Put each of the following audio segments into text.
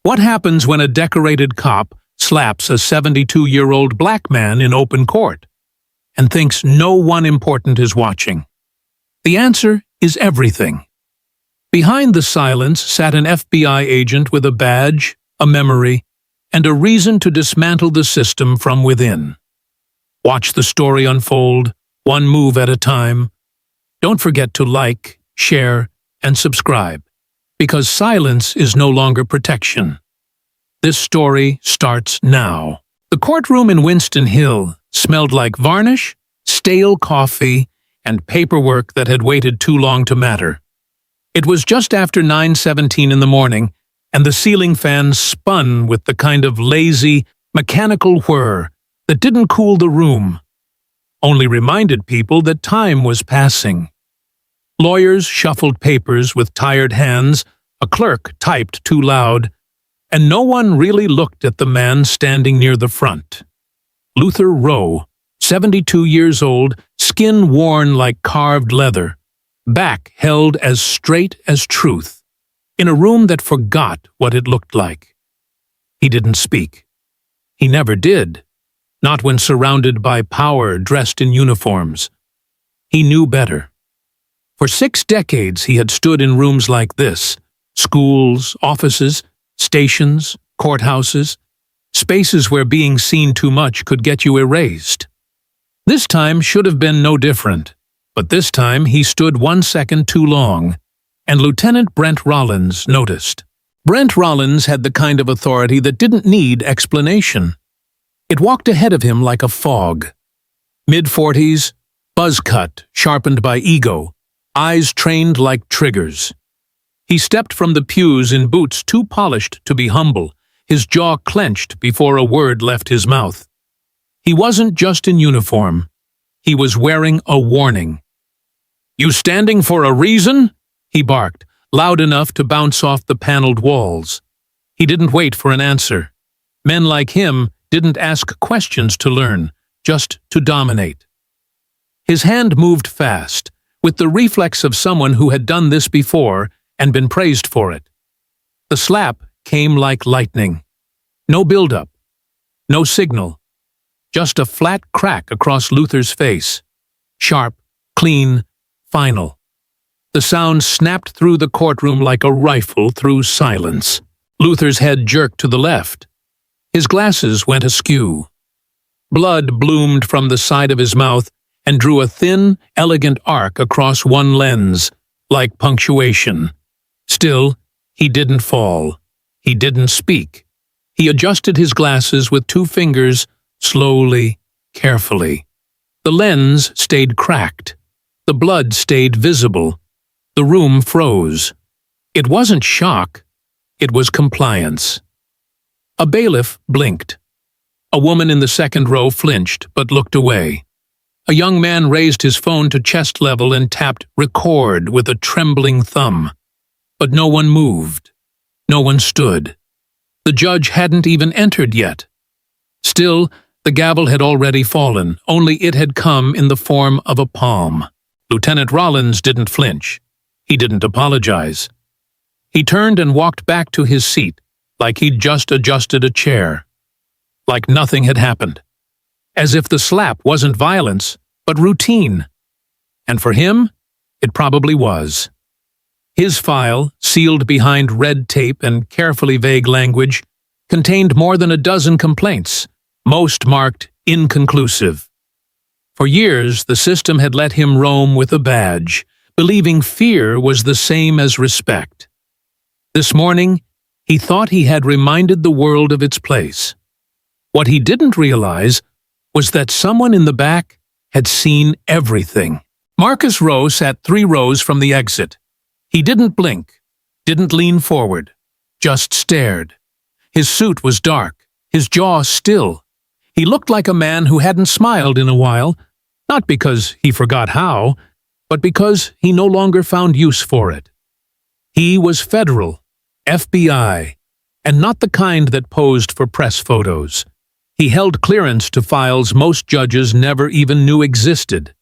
What happens when a decorated cop slaps a 72-year-old black man in open court and thinks no one important is watching? The answer is everything. Behind the silence sat an FBI agent with a badge, a memory, and a reason to dismantle the system from within. Watch the story unfold, one move at a time. Don't forget to like, share, and subscribe, because silence is no longer protection. This story starts now. The courtroom in Winston Hill smelled like varnish, stale coffee, and paperwork that had waited too long to matter. It was just after 9:17 in the morning, and the ceiling fan spun with the kind of lazy, mechanical whir that didn't cool the room, only reminded people that time was passing. Lawyers shuffled papers with tired hands, a clerk typed too loud, and no one really looked at the man standing near the front. Luther Rowe, 72 years old, skin worn like carved leather, back held as straight as truth, in a room that forgot what it looked like. He didn't speak. He never did, not when surrounded by power dressed in uniforms. He knew better. For 6 decades he had stood in rooms like this, schools, offices, stations, courthouses, spaces where being seen too much could get you erased. This time should have been no different, but this time he stood 1 second too long, and Lieutenant Brent Rollins noticed. Brent Rollins had the kind of authority that didn't need explanation. It walked ahead of him like a fog. Mid-40s, buzz cut, sharpened by ego, eyes trained like triggers. He stepped from the pews in boots too polished to be humble, his jaw clenched before a word left his mouth. He wasn't just in uniform. He was wearing a warning. "You standing for a reason?" he barked, loud enough to bounce off the paneled walls. He didn't wait for an answer. Men like him didn't ask questions to learn, just to dominate. His hand moved fast, with the reflex of someone who had done this before and been praised for it. The slap came like lightning. No build-up, no signal, just a flat crack across Luther's face. Sharp, clean, final. The sound snapped through the courtroom like a rifle through silence. Luther's head jerked to the left. His glasses went askew. Blood bloomed from the side of his mouth and drew a thin, elegant arc across one lens, like punctuation. Still, he didn't fall. He didn't speak. He adjusted his glasses with 2 fingers, slowly, carefully. The lens stayed cracked. The blood stayed visible. The room froze. It wasn't shock. It was compliance. A bailiff blinked. A woman in the second row flinched, but looked away. A young man raised his phone to chest level and tapped record with a trembling thumb. But no one moved. No one stood. The judge hadn't even entered yet. Still, the gavel had already fallen, only it had come in the form of a palm. Lieutenant Rollins didn't flinch. He didn't apologize. He turned and walked back to his seat, like he'd just adjusted a chair. Like nothing had happened. As if the slap wasn't violence, but routine. And for him, it probably was. His file, sealed behind red tape and carefully vague language, contained more than a dozen complaints, most marked inconclusive. For years, the system had let him roam with a badge, believing fear was the same as respect. This morning, he thought he had reminded the world of its place. What he didn't realize was that someone in the back had seen everything. Marcus Rowe sat 3 rows from the exit. He didn't blink, didn't lean forward, just stared. His suit was dark, his jaw still. He looked like a man who hadn't smiled in a while, not because he forgot how, but because he no longer found use for it. He was federal, FBI, and not the kind that posed for press photos. He held clearance to files most judges never even knew existed.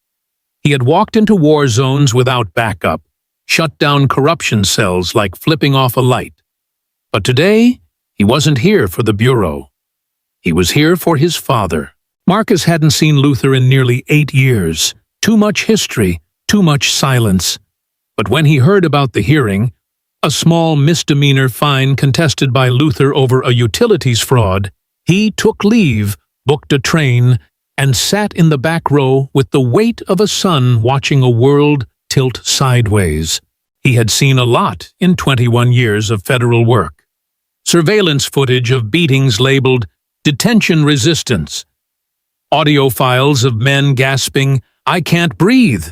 He had walked into war zones without backup, shut down corruption cells like flipping off a light. But today, He wasn't here for the bureau. He was here for his father. Marcus hadn't seen Luther in nearly 8 years. Too much history, too much silence. But when he heard about the hearing, a small misdemeanor fine contested by Luther over a utilities fraud, he took leave, booked a train, and sat in the back row with the weight of a son watching a world tilt sideways. He had seen a lot in 21 years of federal work. Surveillance footage of beatings labeled detention resistance. Audio files of men gasping, "I can't breathe,"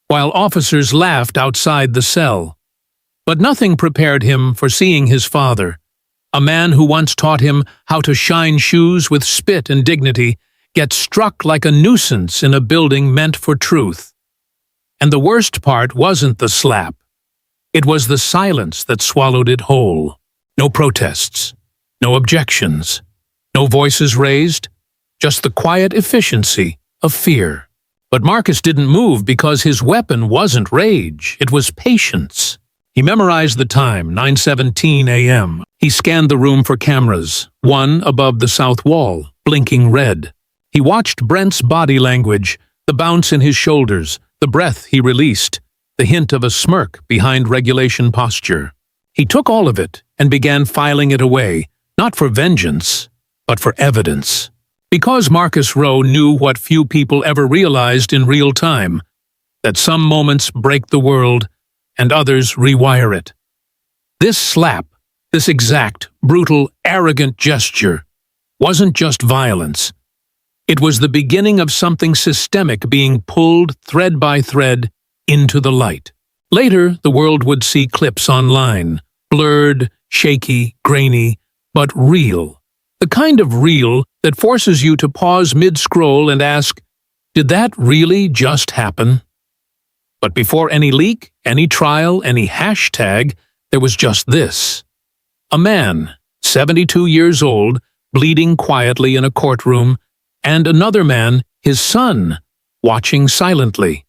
while officers laughed outside the cell. But nothing prepared him for seeing his father, a man who once taught him how to shine shoes with spit and dignity, get struck like a nuisance in a building meant for truth. And the worst part wasn't the slap. It was the silence that swallowed it whole. No protests, no objections, no voices raised, just the quiet efficiency of fear. But Marcus didn't move because his weapon wasn't rage, it was patience. He memorized the time, 9:17 a.m. He scanned the room for cameras, one above the south wall, blinking red. He watched Brent's body language, the bounce in his shoulders, the breath he released, the hint of a smirk behind regulation posture. He took all of it and began filing it away, not for vengeance, but for evidence. Because Marcus Rowe knew what few people ever realized in real time, that some moments break the world and others rewire it. This slap, this exact, brutal, arrogant gesture, wasn't just violence. It was the beginning of something systemic being pulled thread by thread into the light. Later, the world would see clips online, blurred, shaky, grainy, but real. The kind of real that forces you to pause mid-scroll and ask, did that really just happen? But before any leak, any trial, any hashtag, there was just this. A man, 72 years old, bleeding quietly in a courtroom, and another man, his son, watching silently,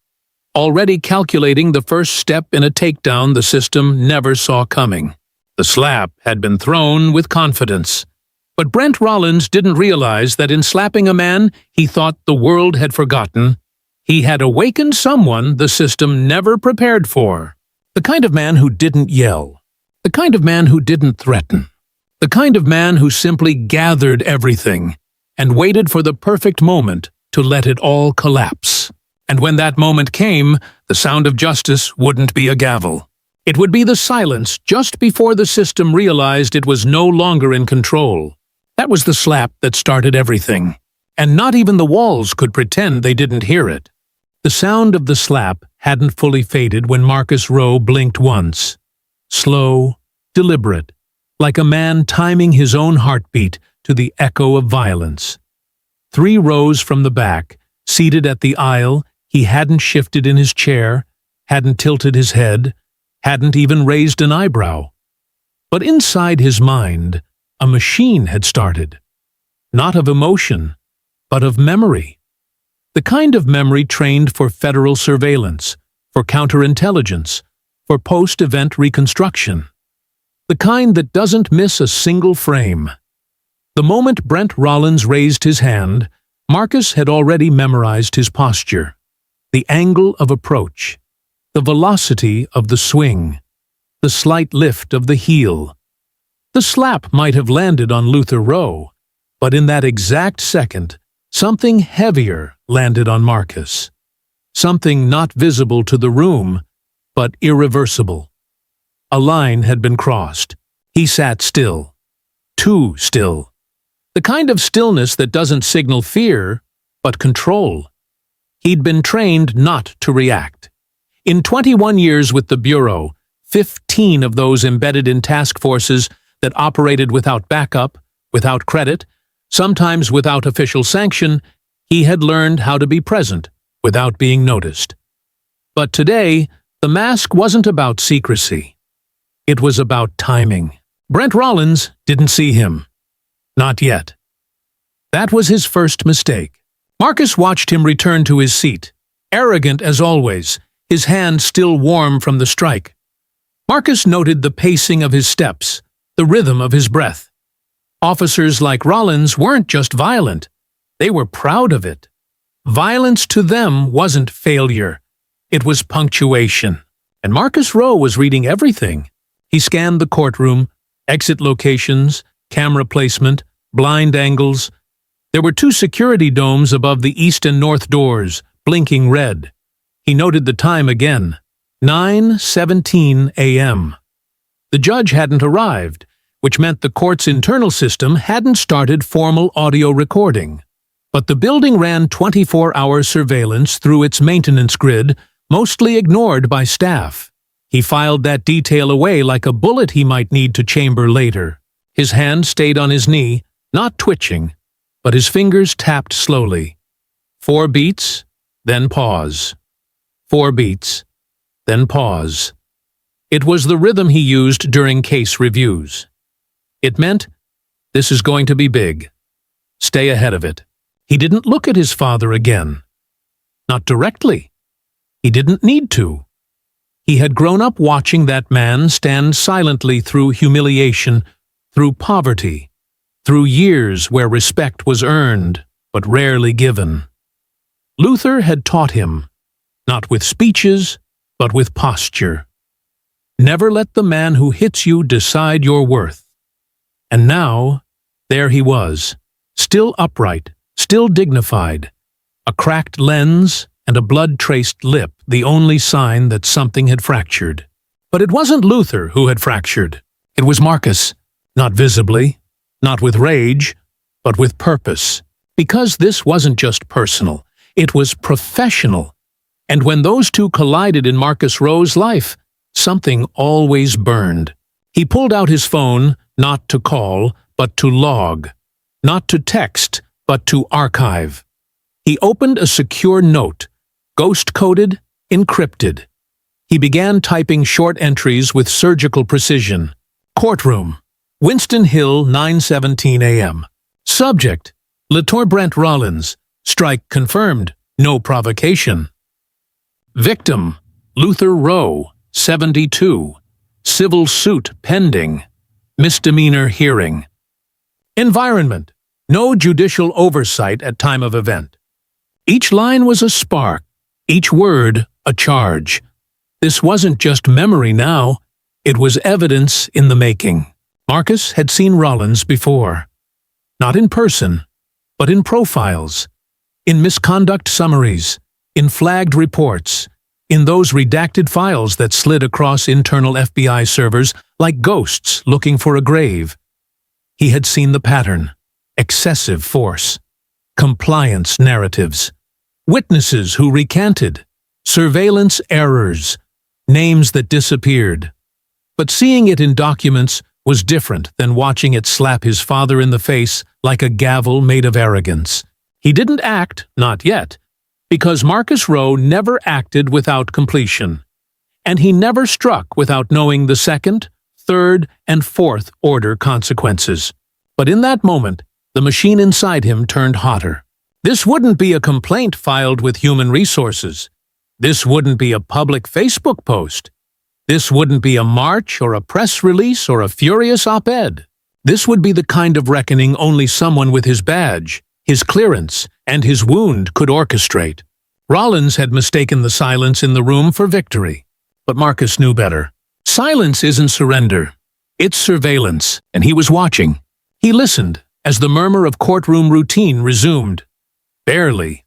already calculating the first step in a takedown the system never saw coming. The slap had been thrown with confidence. But Brent Rollins didn't realize that in slapping a man he thought the world had forgotten, he had awakened someone the system never prepared for. The kind of man who didn't yell. The kind of man who didn't threaten. The kind of man who simply gathered everything and waited for the perfect moment to let it all collapse. And when that moment came, the sound of justice wouldn't be a gavel. It would be the silence just before the system realized it was no longer in control. That was the slap that started everything. And not even the walls could pretend they didn't hear it. The sound of the slap hadn't fully faded when Marcus Rowe blinked once. Slow, deliberate, like a man timing his own heartbeat to the echo of violence. 3 rows from the back, seated at the aisle, he hadn't shifted in his chair, hadn't tilted his head, hadn't even raised an eyebrow. But inside his mind, a machine had started. Not of emotion, but of memory. The kind of memory trained for federal surveillance, for counterintelligence, for post-event reconstruction. The kind that doesn't miss a single frame. The moment Brent Rollins raised his hand, Marcus had already memorized his posture, the angle of approach, the velocity of the swing, the slight lift of the heel. The slap might have landed on Luther Rowe, but in that exact second, something heavier landed on Marcus. Something not visible to the room, but irreversible. A line had been crossed. He sat still. Too still. The kind of stillness that doesn't signal fear, but control. He'd been trained not to react. In 21 years with the Bureau, 15 of those embedded in task forces that operated without backup, without credit, sometimes without official sanction, he had learned how to be present without being noticed. But today, the mask wasn't about secrecy. It was about timing. Brent Rollins didn't see him. Not yet. That was his first mistake. Marcus watched him return to his seat, arrogant as always, his hand still warm from the strike. Marcus noted the pacing of his steps, the rhythm of his breath. Officers like Rollins weren't just violent. They were proud of it. Violence to them wasn't failure. It was punctuation. And Marcus Rowe was reading everything. He scanned the courtroom, exit locations, camera placement, blind angles. There were 2 security domes above the east and north doors, blinking red. He noted the time again, 9:17 a.m. The judge hadn't arrived, which meant the court's internal system hadn't started formal audio recording. But the building ran 24-hour surveillance through its maintenance grid, mostly ignored by staff. He filed that detail away like a bullet he might need to chamber later. His hand stayed on his knee, not twitching, but his fingers tapped slowly. 4 beats, then pause. 4 beats, then pause. It was the rhythm he used during case reviews. It meant, this is going to be big. Stay ahead of it. He didn't look at his father again. Not directly. He didn't need to. He had grown up watching that man stand silently through humiliation, through poverty, through years where respect was earned, but rarely given. Luther had taught him, not with speeches, but with posture. Never let the man who hits you decide your worth. And now, there he was, still upright, still dignified, a cracked lens and a blood-traced lip, the only sign that something had fractured. But it wasn't Luther who had fractured. It was Marcus, not visibly, not with rage, but with purpose. Because this wasn't just personal, it was professional. And when those two collided in Marcus Rowe's life, something always burned. He pulled out his phone, not to call, but to log. Not to text, but to archive. He opened a secure note, ghost-coded, encrypted. He began typing short entries with surgical precision. Courtroom, Winston Hill, 9:17 a.m. Subject, Lator Brent Rollins. Strike confirmed, no provocation. Victim, Luther Rowe, 72. Civil suit pending. Misdemeanor hearing. Environment, no judicial oversight at time of event. Each line was a spark, each word a charge. This wasn't just memory now, it was evidence in the making. Marcus had seen Rollins before. Not in person, but in profiles, in misconduct summaries, in flagged reports, in those redacted files that slid across internal FBI servers like ghosts looking for a grave. He had seen the pattern: excessive force, compliance narratives, witnesses who recanted, surveillance errors, names that disappeared. But seeing it in documents was different than watching it slap his father in the face like a gavel made of arrogance. He didn't act, not yet, because Marcus Rowe never acted without completion, and he never struck without knowing the second, third, and fourth order consequences. But in that moment, the machine inside him turned hotter. This wouldn't be a complaint filed with human resources. This wouldn't be a public Facebook post. This wouldn't be a march or a press release or a furious op-ed. This would be the kind of reckoning only someone with his badge, his clearance, and his wound could orchestrate. Rollins had mistaken the silence in the room for victory. But Marcus knew better. Silence isn't surrender. It's surveillance, and he was watching. He listened as the murmur of courtroom routine resumed. Barely.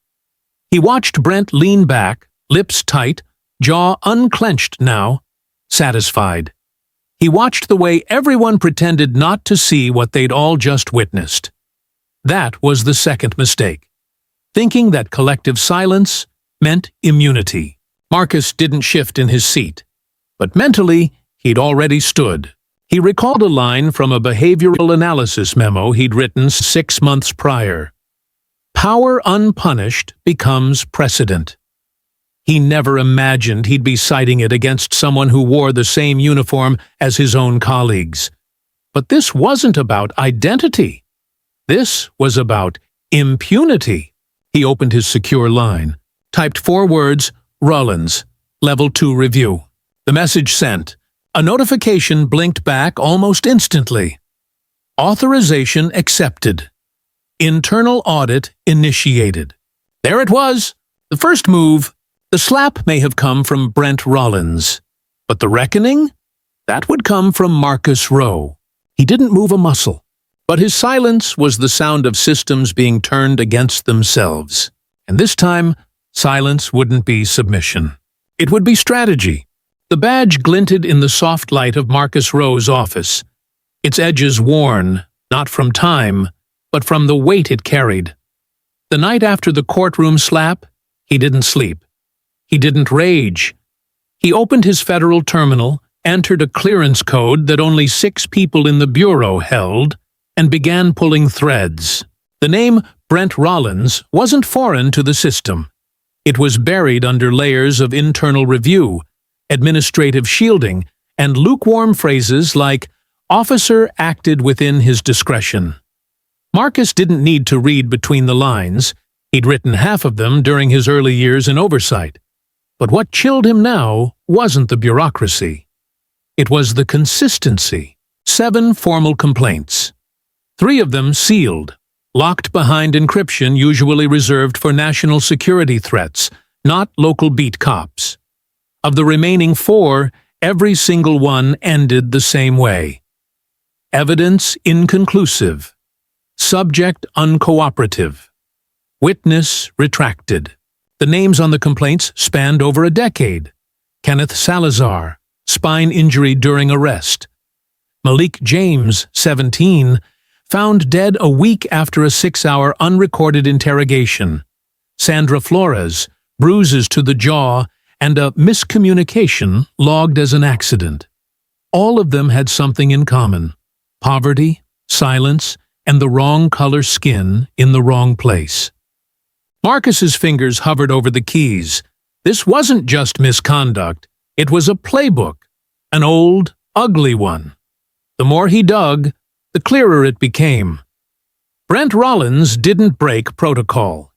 He watched Brent lean back, lips tight, jaw unclenched now, satisfied. He watched the way everyone pretended not to see what they'd all just witnessed. That was the second mistake. Thinking that collective silence meant immunity. Marcus didn't shift in his seat, but mentally he'd already stood. He recalled a line from a behavioral analysis memo he'd written 6 months prior. Power unpunished becomes precedent. He never imagined he'd be citing it against someone who wore the same uniform as his own colleagues. But this wasn't about identity. This was about impunity. He opened his secure line, typed 4 words, Rollins, Level 2 review. The message sent. A notification blinked back almost instantly. Authorization accepted. Internal audit initiated. There it was, the first move. The slap may have come from Brent Rollins, but the reckoning? That would come from Marcus Rowe. He didn't move a muscle, but his silence was the sound of systems being turned against themselves. And this time, silence wouldn't be submission. It would be strategy. The badge glinted in the soft light of Marcus Rowe's office, its edges worn, not from time, but from the weight it carried. The night after the courtroom slap, he didn't sleep. He didn't rage. He opened his federal terminal, entered a clearance code that only 6 people in the bureau held, and began pulling threads. The name Brent Rollins wasn't foreign to the system. It was buried under layers of internal review, administrative shielding, and lukewarm phrases like, "Officer acted within his discretion." Marcus didn't need to read between the lines. He'd written half of them during his early years in oversight. But what chilled him now wasn't the bureaucracy. It was the consistency. 7 formal complaints. 3 of them sealed, locked behind encryption usually reserved for national security threats, not local beat cops. Of the remaining 4, every single one ended the same way. Evidence inconclusive. Subject uncooperative. Witness retracted. The names on the complaints spanned over a decade. Kenneth Salazar, spine injury during arrest. Malik James, 17, found dead a week after a 6-hour unrecorded interrogation. Sandra Flores, bruises to the jaw, and a miscommunication logged as an accident. All of them had something in common: poverty, silence, and the wrong color skin in the wrong place. Marcus's fingers hovered over the keys. This wasn't just misconduct. It was a playbook, an old, ugly one. The more he dug, the clearer it became. Brent Rollins didn't break protocol.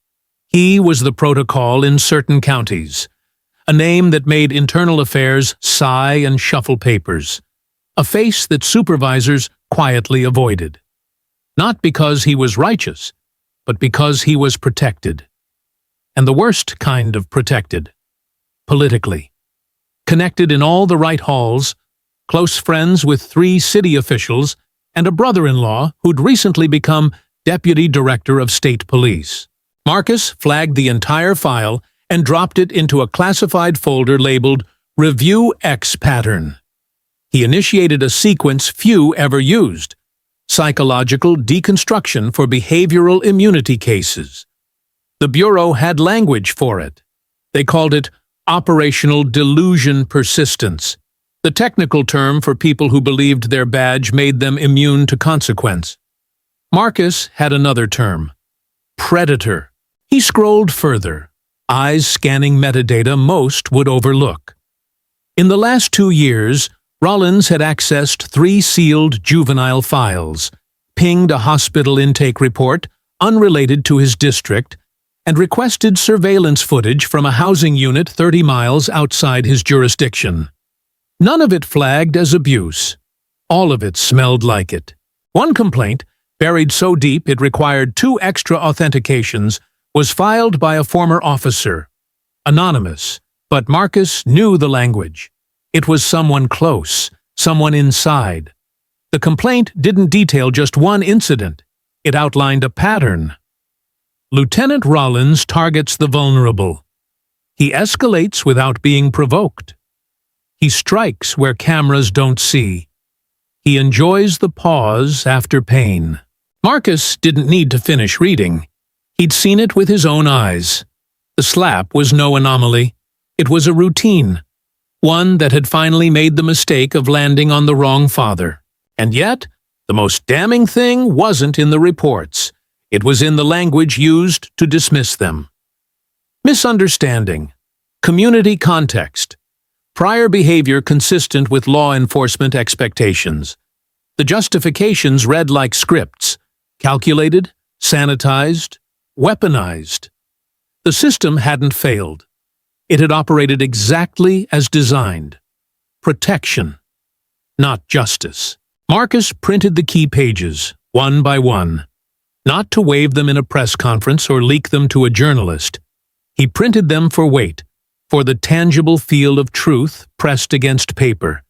He was the protocol in certain counties, a name that made internal affairs sigh and shuffle papers, a face that supervisors quietly avoided. Not because he was righteous, but because he was protected. And the worst kind of protected. Politically. Connected in all the right halls, close friends with 3 city officials, and a brother-in-law who'd recently become Deputy Director of State Police. Marcus flagged the entire file and dropped it into a classified folder labeled Review X Pattern. He initiated a sequence few ever used: psychological deconstruction for behavioral immunity cases. The Bureau had language for it. They called it operational delusion persistence, the technical term for people who believed their badge made them immune to consequence. Marcus had another term: predator. He scrolled further, eyes scanning metadata most would overlook. In the last 2 years, Rollins had accessed 3 sealed juvenile files, pinged a hospital intake report unrelated to his district, and requested surveillance footage from a housing unit 30 miles outside his jurisdiction. None of it flagged as abuse. All of it smelled like it. One complaint, buried so deep it required 2 extra authentications, was filed by a former officer. Anonymous, but Marcus knew the language. It was someone close, someone inside. The complaint didn't detail just one incident. It outlined a pattern. Lieutenant Rollins targets the vulnerable. He escalates without being provoked. He strikes where cameras don't see. He enjoys the pause after pain. Marcus didn't need to finish reading. He'd seen it with his own eyes. The slap was no anomaly. It was a routine. One that had finally made the mistake of landing on the wrong father. And yet, the most damning thing wasn't in the reports. It was in the language used to dismiss them. Misunderstanding. Community context. Prior behavior consistent with law enforcement expectations. The justifications read like scripts. Calculated, sanitized, weaponized. The system hadn't failed. It had operated exactly as designed. Protection, not justice. Marcus printed the key pages, one by one, not to wave them in a press conference or leak them to a journalist. He printed them for weight, for the tangible feel of truth pressed against paper.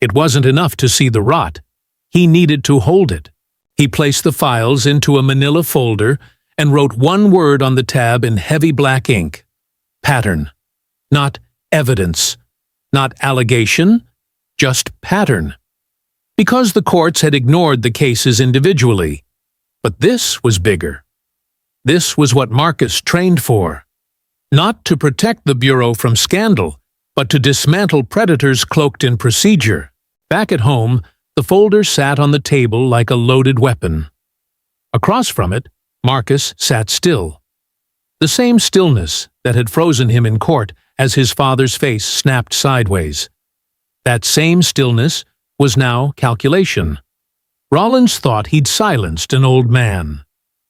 It wasn't enough to see the rot. He needed to hold it. He placed the files into a manila folder and wrote one word on the tab in heavy black ink. Pattern. Not evidence. Not allegation. Just pattern. Because the courts had ignored the cases individually. But this was bigger. This was what Marcus trained for. Not to protect the Bureau from scandal, but to dismantle predators cloaked in procedure. Back at home, the folder sat on the table like a loaded weapon. Across from it, Marcus sat still. The same stillness that had frozen him in court as his father's face snapped sideways. That same stillness was now calculation. Rollins thought he'd silenced an old man.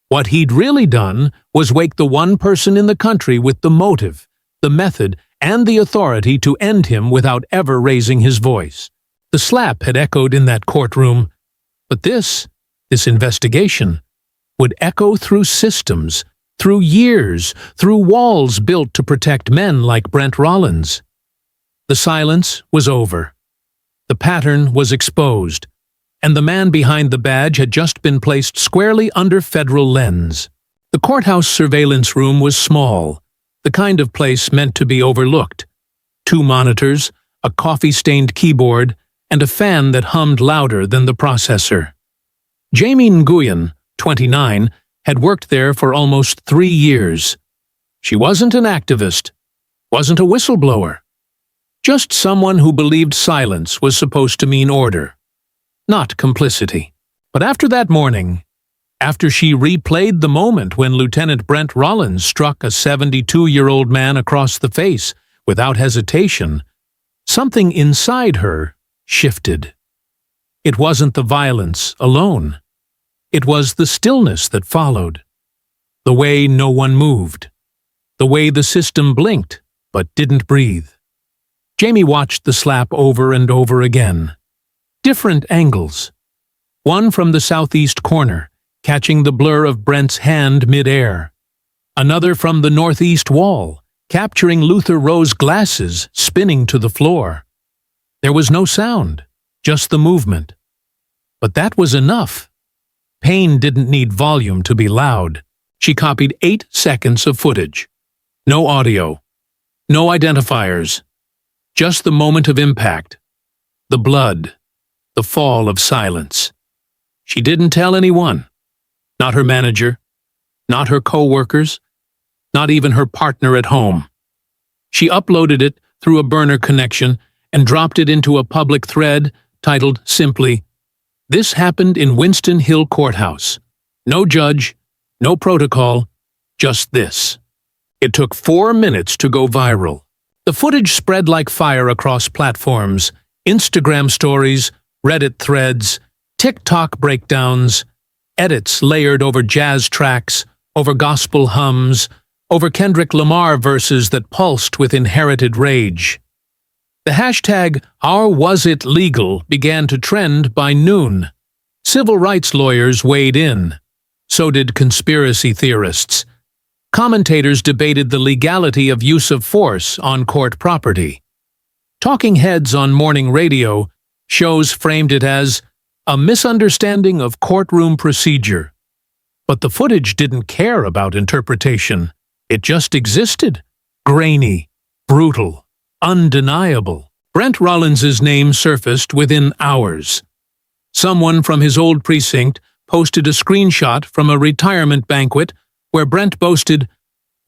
What he'd really done was wake the one person in the country with the motive, the method, and the authority to end him without ever raising his voice. The slap had echoed in that courtroom, but this investigation, would echo through systems, through years, through walls built to protect men like Brent Rollins. The silence was over. The pattern was exposed, and the man behind the badge had just been placed squarely under federal lens. The courthouse surveillance room was small, the kind of place meant to be overlooked. 2 monitors, a coffee-stained keyboard, and a fan that hummed louder than the processor. Jamie Nguyen, 29, had worked there for almost 3 years. She wasn't an activist, wasn't a whistleblower. Just someone who believed silence was supposed to mean order, not complicity. But after that morning, after she replayed the moment when Lieutenant Brent Rollins struck a 72-year-old man across the face without hesitation, something inside her shifted. It wasn't the violence alone. It was the stillness that followed. The way no one moved. The way the system blinked but didn't breathe. Jamie watched the slap over and over again. Different angles. One from the southeast corner, catching the blur of Brent's hand mid-air. Another from the northeast wall, capturing Luther Rowe's glasses spinning to the floor. There was no sound, just the movement. But that was enough. Pain didn't need volume to be loud. She copied 8 seconds of footage. No audio. No identifiers. Just the moment of impact. The blood. The fall of silence. She didn't tell anyone. Not her manager. Not her co-workers. Not even her partner at home. She uploaded it through a burner connection and dropped it into a public thread titled simply, "This happened in Winston Hill Courthouse. No judge, no protocol, just this." It took 4 minutes to go viral. The footage spread like fire across platforms, Instagram stories, Reddit threads, TikTok breakdowns, edits layered over jazz tracks, over gospel hums, over Kendrick Lamar verses that pulsed with inherited rage. The hashtag #OurWasItLegal began to trend by noon. Civil rights lawyers weighed in. So did conspiracy theorists. Commentators debated the legality of use of force on court property. Talking heads on morning radio shows framed it as a misunderstanding of courtroom procedure. But the footage didn't care about interpretation. It just existed. Grainy, brutal, undeniable. Brent Rollins's name surfaced within hours. Someone from his old precinct posted a screenshot from a retirement banquet where Brent boasted,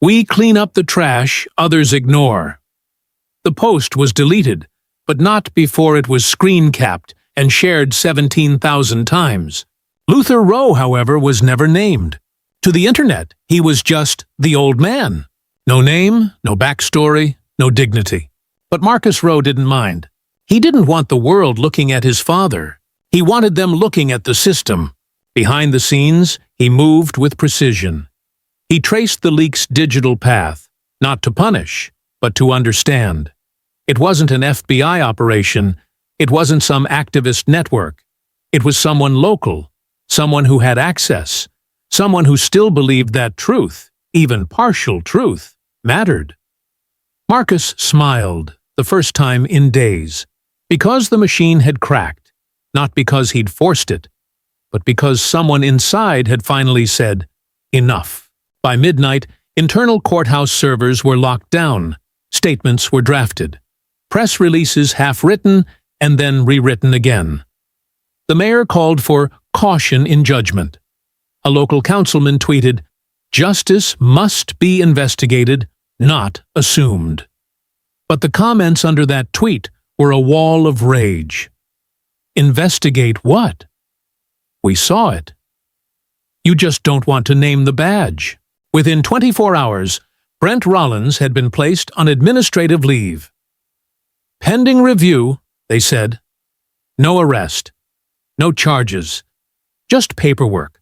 "We clean up the trash others ignore." The post was deleted, but not before it was screen-capped and shared 17,000 times. Luther Rowe, however, was never named. To the internet, he was just the old man. No name, no backstory, no dignity. But Marcus Rowe didn't mind. He didn't want the world looking at his father. He wanted them looking at the system. Behind the scenes, he moved with precision. He traced the leak's digital path, not to punish, but to understand. It wasn't an FBI operation. It wasn't some activist network. It was someone local, someone who had access, someone who still believed that truth, even partial truth, mattered. Marcus smiled, the first time in days, because the machine had cracked, not because he'd forced it, but because someone inside had finally said, "Enough." By midnight, internal courthouse servers were locked down, statements were drafted, press releases half-written and then rewritten again. The mayor called for caution in judgment. A local councilman tweeted, "Justice must be investigated, not assumed." But the comments under that tweet were a wall of rage. Investigate what? We saw it. You just don't want to name the badge. Within 24 hours, Brent Rollins had been placed on administrative leave. Pending review, they said. No arrest. No charges. Just paperwork.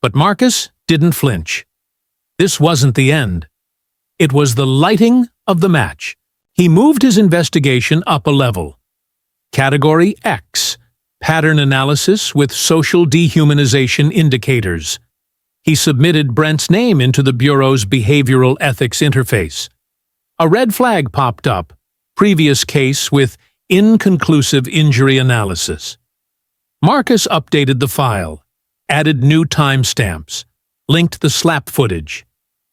But Marcus didn't flinch. This wasn't the end. It was the lighting of the match. He moved his investigation up a level. Category X, pattern analysis with social dehumanization indicators. He submitted Brent's name into the Bureau's behavioral ethics interface. A red flag popped up, previous case with inconclusive injury analysis. Marcus updated the file, added new timestamps, linked the slap footage.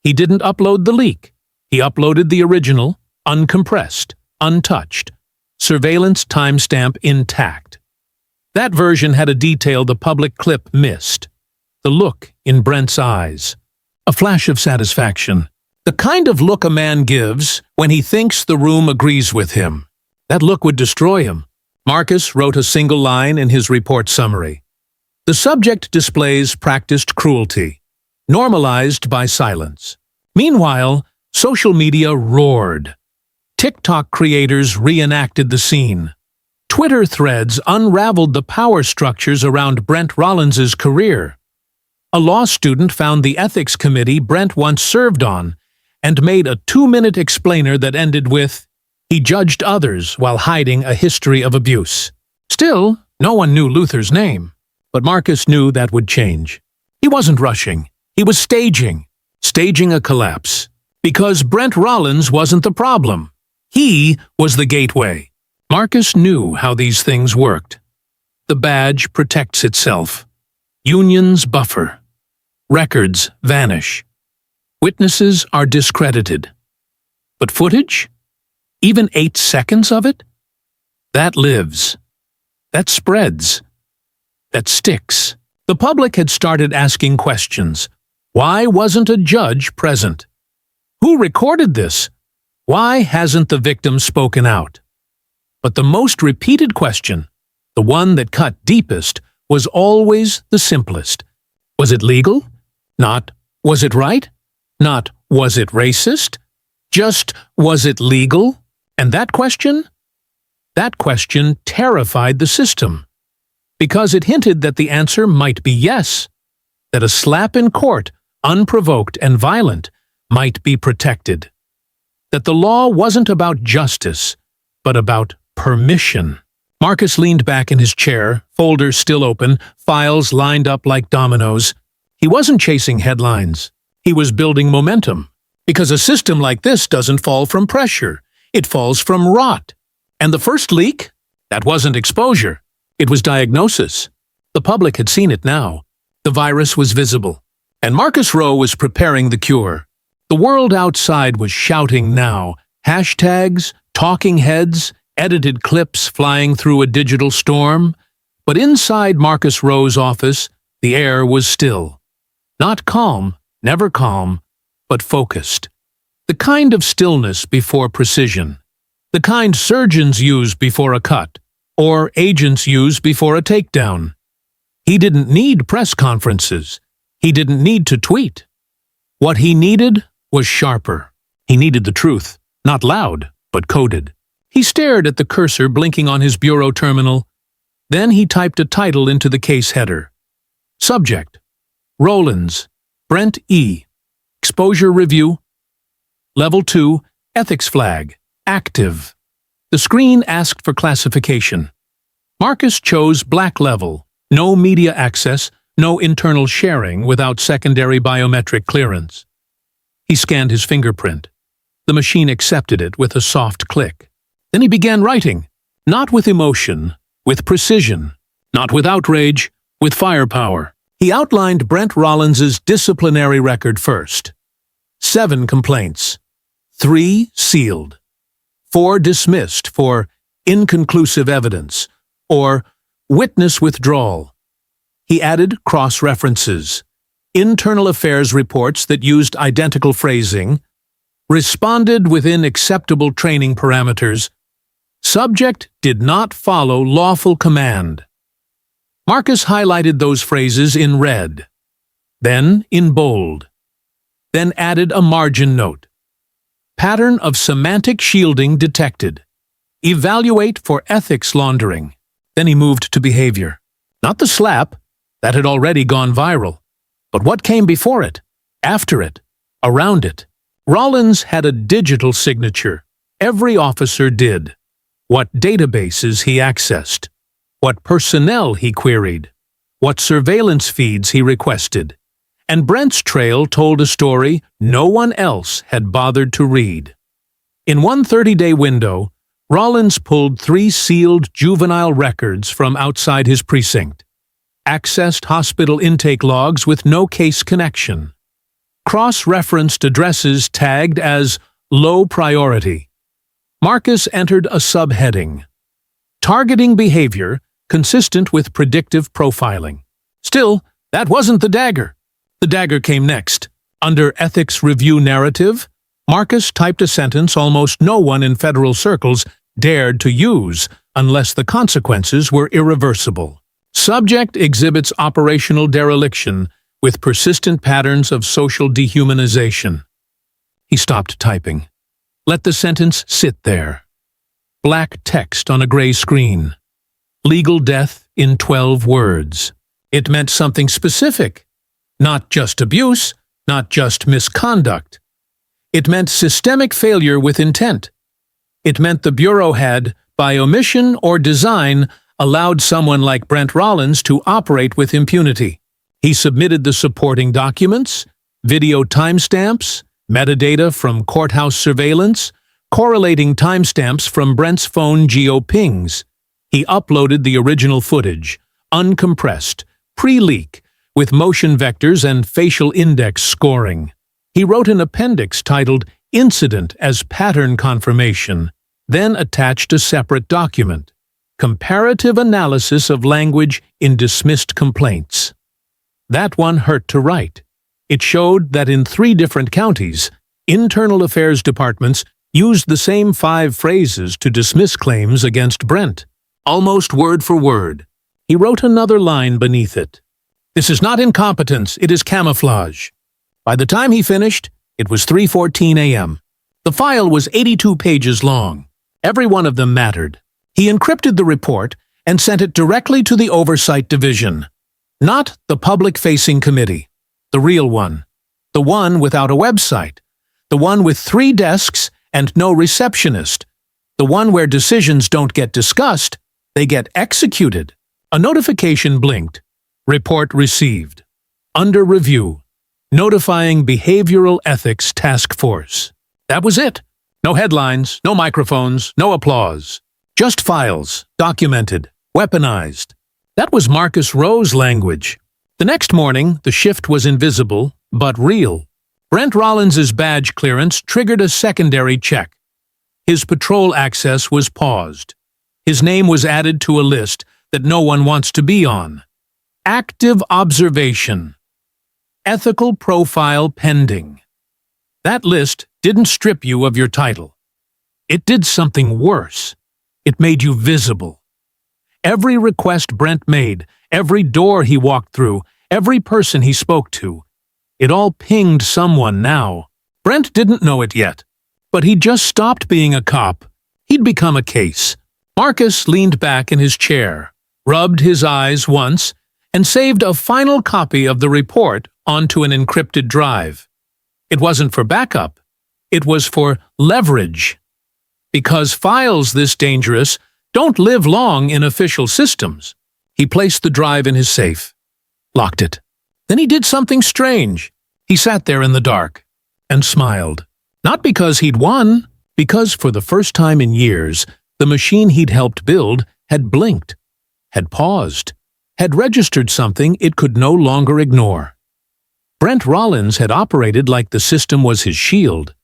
He didn't upload the leak. He uploaded the original, uncompressed, untouched, surveillance timestamp intact. That version had a detail the public clip missed. The look in Brent's eyes. A flash of satisfaction. The kind of look a man gives when he thinks the room agrees with him. That look would destroy him. Marcus wrote a single line in his report summary. The subject displays practiced cruelty, normalized by silence. Meanwhile, social media roared. TikTok creators reenacted the scene. Twitter threads unraveled the power structures around Brent Rollins's career. A law student found the ethics committee Brent once served on and made a 2-minute explainer that ended with, "He judged others while hiding a history of abuse." Still, no one knew Luther's name, but Marcus knew that would change. He wasn't rushing. He was staging a collapse. Because Brent Rollins wasn't the problem. He was the gateway. Marcus knew how these things worked. The badge protects itself. Unions buffer. Records vanish. Witnesses are discredited. But footage? Even 8 seconds of it? That lives. That spreads. That sticks. The public had started asking questions. Why wasn't a judge present? Who recorded this? Why hasn't the victim spoken out? But the most repeated question, the one that cut deepest, was always the simplest. Was it legal? Not, was it right? Not, was it racist? Just, was it legal? And that question terrified the system. Because it hinted that the answer might be yes. That a slap in court, unprovoked and violent, might be protected. That the law wasn't about justice, but about permission. Marcus leaned back in his chair, folders still open, files lined up like dominoes. He wasn't chasing headlines. He was building momentum. Because a system like this doesn't fall from pressure. It falls from rot. And the first leak? That wasn't exposure. It was diagnosis. The public had seen it now. The virus was visible. And Marcus Rowe was preparing the cure. The world outside was shouting now. Hashtags, talking heads, edited clips flying through a digital storm. But inside Marcus Rowe's office, the air was still. Not calm, never calm, but focused. The kind of stillness before precision. The kind surgeons use before a cut, or agents use before a takedown. He didn't need press conferences. He didn't need to tweet. What he needed was sharper. He needed the truth, not loud, but coded. He stared at the cursor blinking on his bureau terminal. Then he typed a title into the case header. Subject: Rollins, Brent E. Exposure review. Level 2, ethics flag, active. The screen asked for classification. Marcus chose black level, No media access, no internal sharing without secondary biometric clearance. He scanned his fingerprint. The machine accepted it with a soft click. Then he began writing, not with emotion, with precision, not with outrage, with firepower. He outlined Brent Rollins's disciplinary record first. 7 complaints, 3 sealed, 4 dismissed for inconclusive evidence or witness withdrawal. He added cross-references, internal affairs reports that used identical phrasing, responded within acceptable training parameters. Subject did not follow lawful command. Marcus highlighted those phrases in red, then in bold, then added a margin note. Pattern of semantic shielding detected. Evaluate for ethics laundering. Then he moved to behavior. Not the slap, that had already gone viral, but what came before it, after it, around it. Rollins had a digital signature. Every officer did. What databases he accessed, what personnel he queried, what surveillance feeds he requested. And Brent's trail told a story no one else had bothered to read. In one 30-day window, Rollins pulled 3 sealed juvenile records from outside his precinct, accessed hospital intake logs with no case connection, cross-referenced addresses tagged as low priority. Marcus entered a subheading, targeting behavior consistent with predictive profiling. Still, that wasn't the dagger. The dagger came next. Under ethics review narrative, Marcus typed a sentence almost no one in federal circles dared to use unless the consequences were irreversible. Subject exhibits operational dereliction with persistent patterns of social dehumanization. He stopped typing. Let the sentence sit there. Black text on a gray screen. Legal death in 12 words. It meant something specific. Not just abuse, not just misconduct. It meant systemic failure with intent. It meant the Bureau had, by omission or design, allowed someone like Brent Rollins to operate with impunity. He submitted the supporting documents, video timestamps, metadata from courthouse surveillance, correlating timestamps from Brent's phone geo-pings. He uploaded the original footage, uncompressed, pre-leak, with motion vectors and facial index scoring. He wrote an appendix titled Incident as Pattern Confirmation, then attached a separate document, Comparative Analysis of Language in Dismissed Complaints. That one hurt to write. It showed that in 3 different counties, internal affairs departments used the same 5 phrases to dismiss claims against Brent, almost word for word. He wrote another line beneath it. This is not incompetence, it is camouflage. By the time he finished, it was 3:14 a.m. The file was 82 pages long. Every one of them mattered. He encrypted the report and sent it directly to the Oversight Division. Not the public-facing committee. The real one. The one without a website. The one with 3 desks and no receptionist. The one where decisions don't get discussed, they get executed. A notification blinked. Report received. Under review. Notifying Behavioral Ethics Task Force. That was it. No headlines, no microphones, no applause. Just files, documented, weaponized. That was Marcus Rowe's language. The next morning, the shift was invisible, but real. Brent Rollins's badge clearance triggered a secondary check. His patrol access was paused. His name was added to a list that no one wants to be on. Active observation. Ethical profile pending. That list didn't strip you of your title. It did something worse. It made you visible. Every request Brent made, every door he walked through, every person he spoke to, it all pinged someone now. Brent didn't know it yet, but he'd just stopped being a cop. He'd become a case. Marcus leaned back in his chair, rubbed his eyes once, and saved a final copy of the report onto an encrypted drive. It wasn't for backup. It was for leverage. Because files this dangerous don't live long in official systems. He He placed the drive in his safe, locked it. Then he did something strange. He sat there in the dark and smiled. Not because he'd won, because for the first time in years, the machine he'd helped build had blinked, had paused, had registered something it could no longer ignore. Brent Rollins had operated like the system was his shield,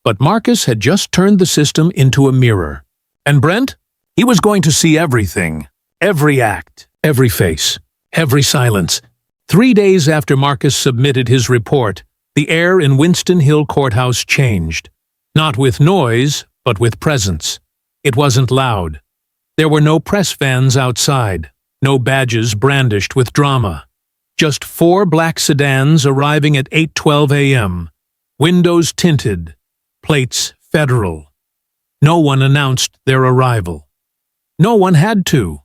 but Marcus had just turned the system into a mirror. And Brent? He was going to see everything, every act, every face, every silence. 3 days after Marcus submitted his report, the air in Winston Hill Courthouse changed. Not with noise, but with presence. It wasn't loud. There were no press vans outside, no badges brandished with drama. Just 4 black sedans arriving at 8:12 a.m., windows tinted, plates federal. No one announced their arrival. No one had to,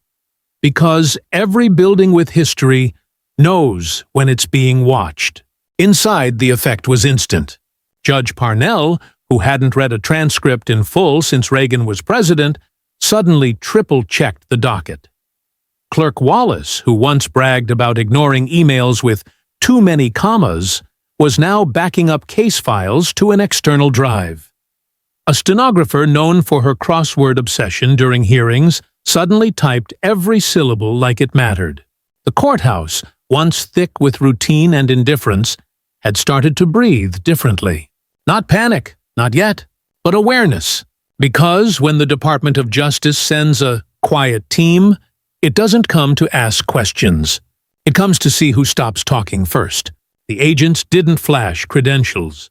because every building with history knows when it's being watched. Inside, the effect was instant. Judge Parnell, who hadn't read a transcript in full since Reagan was president, suddenly triple-checked the docket. Clerk Wallace, who once bragged about ignoring emails with too many commas, was now backing up case files to an external drive. A stenographer known for her crossword obsession during hearings suddenly typed every syllable like it mattered. The courthouse, once thick with routine and indifference, had started to breathe differently. Not panic, not yet, but awareness. Because when the Department of Justice sends a quiet team, it doesn't come to ask questions. It comes to see who stops talking first. The agents didn't flash credentials.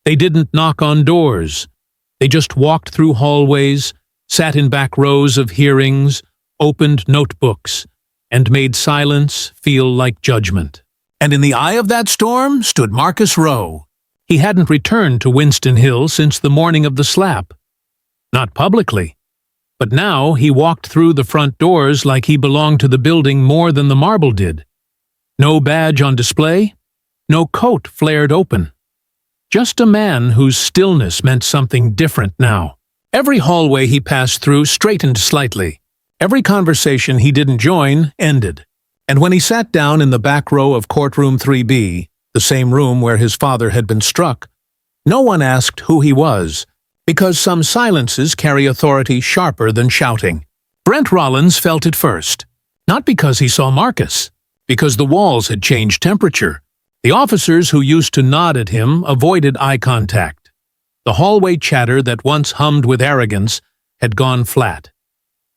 They didn't knock on doors. They just walked through hallways, sat in back rows of hearings, opened notebooks, and made silence feel like judgment. And in the eye of that storm stood Marcus Rowe. He hadn't returned to Winston Hill since the morning of the slap. Not publicly. But now he walked through the front doors like he belonged to the building more than the marble did. No badge on display, no coat flared open. Just a man whose stillness meant something different now. Every hallway he passed through straightened slightly. Every conversation he didn't join ended. And when he sat down in the back row of Courtroom 3B, the same room where his father had been struck, no one asked who he was, because some silences carry authority sharper than shouting. Brent Rollins felt it first, not because he saw Marcus, because the walls had changed temperature. The officers who used to nod at him avoided eye contact. The hallway chatter that once hummed with arrogance had gone flat.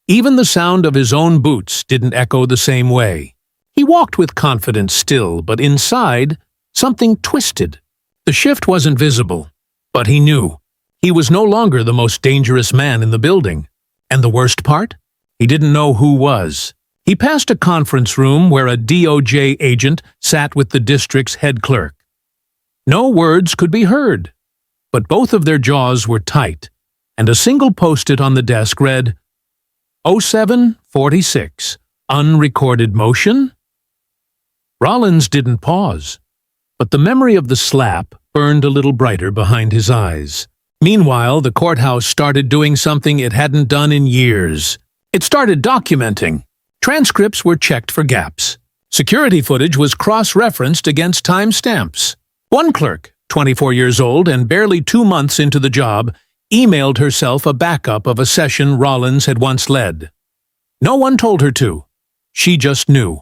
Even the sound of his own boots didn't echo the same way. He walked with confidence still, but inside, something twisted. The shift wasn't visible, but he knew. He was no longer the most dangerous man in the building. And the worst part? He didn't know who was. He passed a conference room where a DOJ agent sat with the district's head clerk. No words could be heard, but both of their jaws were tight, and a single post-it on the desk read, 0746, unrecorded motion? Rollins didn't pause, but the memory of the slap burned a little brighter behind his eyes. Meanwhile, the courthouse started doing something it hadn't done in years. It started documenting. Transcripts were checked for gaps. Security footage was cross-referenced against timestamps. One clerk, 24 years old and barely 2 months into the job, emailed herself a backup of a session Rollins had once led. No one told her to. She just knew.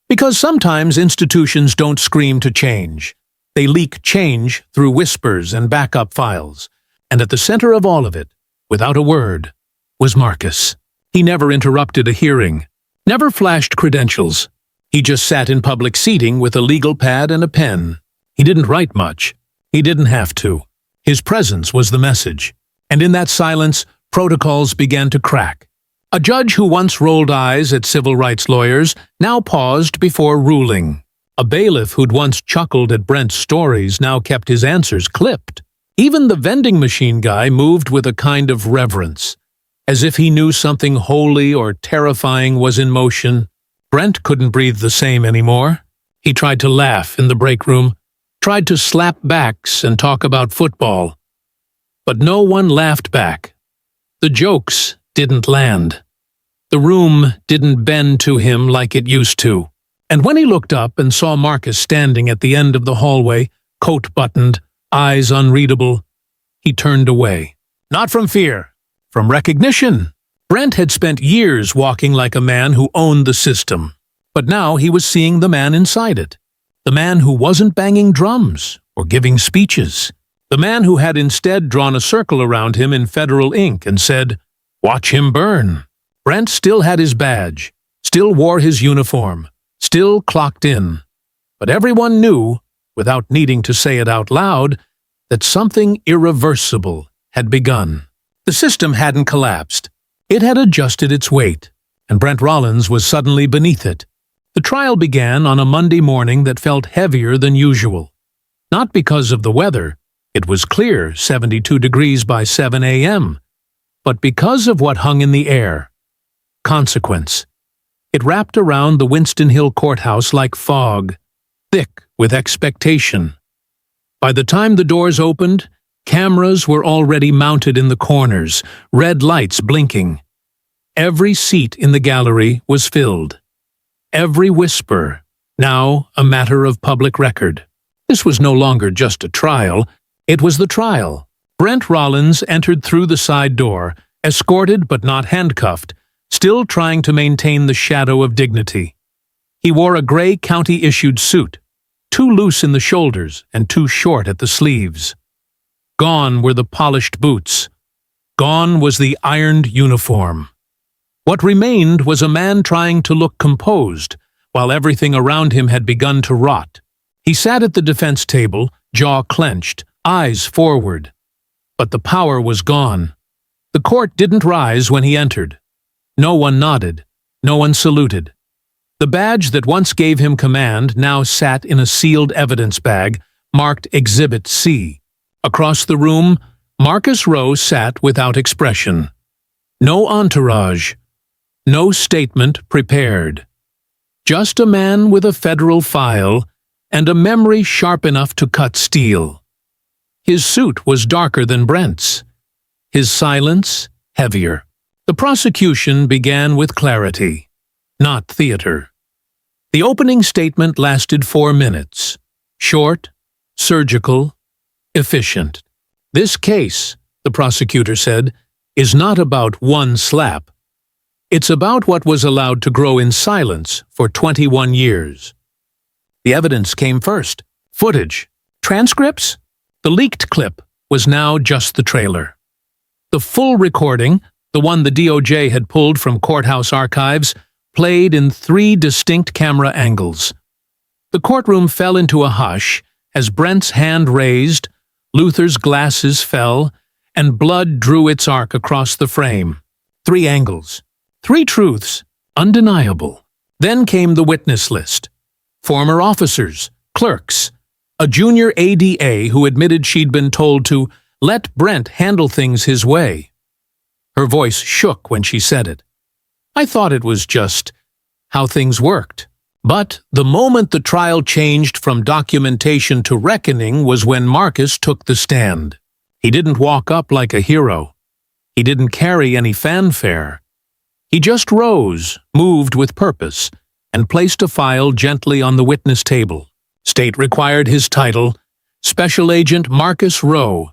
Because sometimes institutions don't scream to change. They leak change through whispers and backup files. And at the center of all of it, without a word, was Marcus. He never interrupted a hearing, never flashed credentials. He just sat in public seating with a legal pad and a pen. He didn't write much. He didn't have to. His presence was the message. And in that silence, protocols began to crack. A judge who once rolled eyes at civil rights lawyers now paused before ruling. A bailiff who'd once chuckled at Brent's stories now kept his answers clipped. Even the vending machine guy moved with a kind of reverence, as if he knew something holy or terrifying was in motion. Brent couldn't breathe the same anymore. He tried to laugh in the break room, tried to slap backs and talk about football. But no one laughed back. The jokes didn't land. The room didn't bend to him like it used to, and when he looked up and saw Marcus standing at the end of the hallway, coat buttoned, eyes unreadable, he turned away. Not from fear, from recognition. Brent had spent years walking like a man who owned the system, but now he was seeing the man inside it. The man who wasn't banging drums or giving speeches. The man who had instead drawn a circle around him in federal ink and said, "Watch him burn." Brent still had his badge, still wore his uniform, still clocked in. But everyone knew, without needing to say it out loud, that something irreversible had begun. The system hadn't collapsed. It had adjusted its weight, and Brent Rollins was suddenly beneath it. The trial began on a Monday morning that felt heavier than usual. Not because of the weather, it was clear 72 degrees by 7 a.m., but because of what hung in the air. Consequence. It wrapped around the Winston Hill courthouse like fog, thick with expectation. By the time the doors opened, cameras were already mounted in the corners, red lights blinking. Every seat in the gallery was filled. Every whisper, now a matter of public record. This was no longer just a trial, it was the trial. Brent Rollins entered through the side door, escorted but not handcuffed, still trying to maintain the shadow of dignity. He wore a gray county-issued suit, too loose in the shoulders and too short at the sleeves. Gone were the polished boots. Gone was the ironed uniform. What remained was a man trying to look composed, while everything around him had begun to rot. He sat at the defense table, jaw clenched, eyes forward. But the power was gone. The court didn't rise when he entered. No one nodded. No one saluted. The badge that once gave him command now sat in a sealed evidence bag, marked Exhibit C. Across the room, Marcus Rowe sat without expression. No entourage. No statement prepared. Just a man with a federal file and a memory sharp enough to cut steel. His suit was darker than Brent's. His silence heavier. The prosecution began with clarity, not theater. The opening statement lasted 4 minutes. Short, surgical, efficient. This case, the prosecutor said, is not about one slap. It's about what was allowed to grow in silence for 21 years. The evidence came first. Footage. Transcripts? The leaked clip was now just the trailer. The full recording, the one the DOJ had pulled from courthouse archives, played in 3 distinct camera angles. The courtroom fell into a hush as Brent's hand raised, Luther's glasses fell, and blood drew its arc across the frame. 3 angles. 3 truths, undeniable. Then came the witness list. Former officers, clerks, a junior ADA who admitted she'd been told to let Brent handle things his way. Her voice shook when she said it. I thought it was just how things worked. But the moment the trial changed from documentation to reckoning was when Marcus took the stand. He didn't walk up like a hero. He didn't carry any fanfare. He just rose, moved with purpose, and placed a file gently on the witness table. State required his title, Special Agent Marcus Rowe,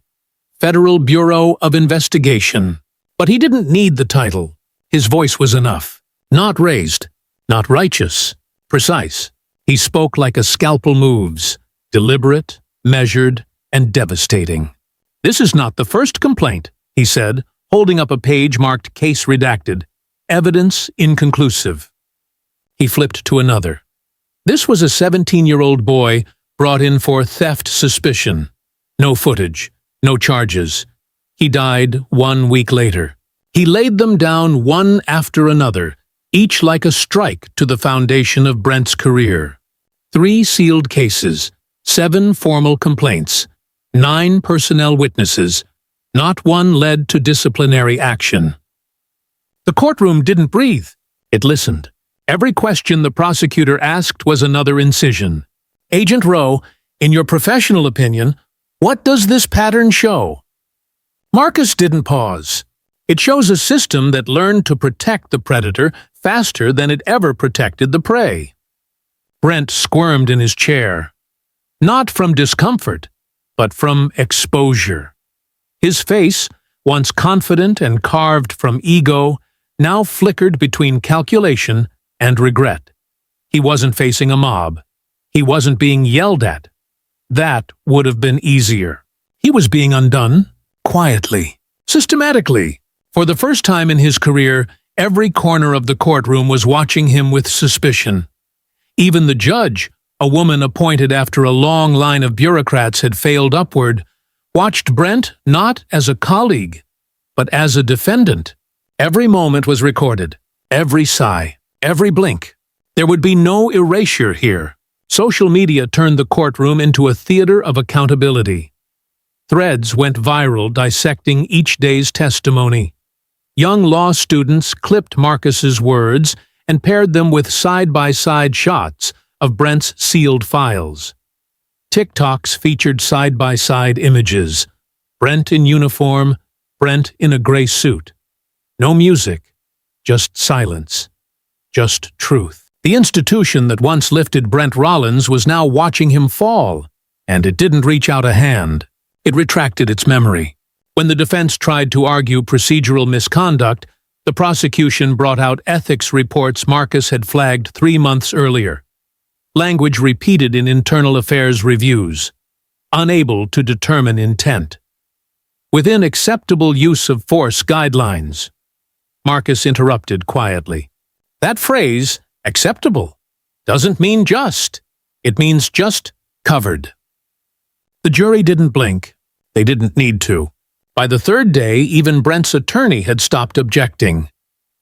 Federal Bureau of Investigation. But he didn't need the title. His voice was enough. Not raised, not righteous, precise. He spoke like a scalpel moves, deliberate, measured, and devastating. This is not the first complaint, he said, holding up a page marked Case Redacted. Evidence inconclusive. He flipped to another. This was a 17-year-old boy brought in for theft suspicion. No footage, no charges. He died 1 week later. He laid them down one after another, each like a strike to the foundation of Brent's career. 3 sealed cases, 7 formal complaints, 9 personnel witnesses. Not one led to disciplinary action. The courtroom didn't breathe. It listened. Every question the prosecutor asked was another incision. Agent Rowe, in your professional opinion, what does this pattern show? Marcus didn't pause. It shows a system that learned to protect the predator faster than it ever protected the prey. Brent squirmed in his chair, not from discomfort, but from exposure. His face, once confident and carved from ego, now flickered between calculation and regret. He wasn't facing a mob. He wasn't being yelled at. That would have been easier. He was being undone, quietly, systematically. For the first time in his career, every corner of the courtroom was watching him with suspicion. Even the judge, a woman appointed after a long line of bureaucrats had failed upward, watched Brent not as a colleague, but as a defendant. Every moment was recorded, every sigh, every blink. There would be no erasure here. Social media turned the courtroom into a theater of accountability. Threads went viral dissecting each day's testimony. Young law students clipped Marcus's words and paired them with side-by-side shots of Brent's sealed files. TikToks featured side-by-side images. Brent in uniform, Brent in a gray suit. No music, just silence, just truth. The institution that once lifted Brent Rollins was now watching him fall, and it didn't reach out a hand. It retracted its memory. When the defense tried to argue procedural misconduct, the prosecution brought out ethics reports Marcus had flagged 3 months earlier. Language repeated in internal affairs reviews. Unable to determine intent. Within acceptable use of force guidelines. Marcus interrupted quietly. That phrase, acceptable, doesn't mean just. It means just covered. The jury didn't blink. They didn't need to. By the third day, even Brent's attorney had stopped objecting.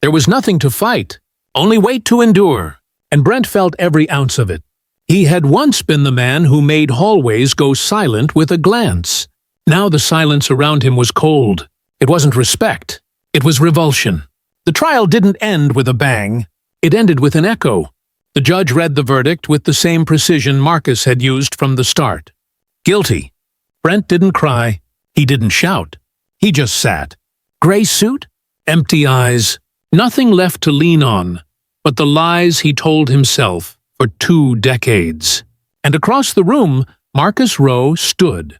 There was nothing to fight, only wait to endure, and Brent felt every ounce of it. He had once been the man who made hallways go silent with a glance. Now the silence around him was cold. It wasn't respect. It was revulsion. The trial didn't end with a bang. It ended with an echo. The judge read the verdict with the same precision Marcus had used from the start. Guilty. Brent didn't cry. He didn't shout. He just sat. Gray suit, empty eyes, nothing left to lean on, but the lies he told himself for 2 decades. And across the room, Marcus Rowe stood,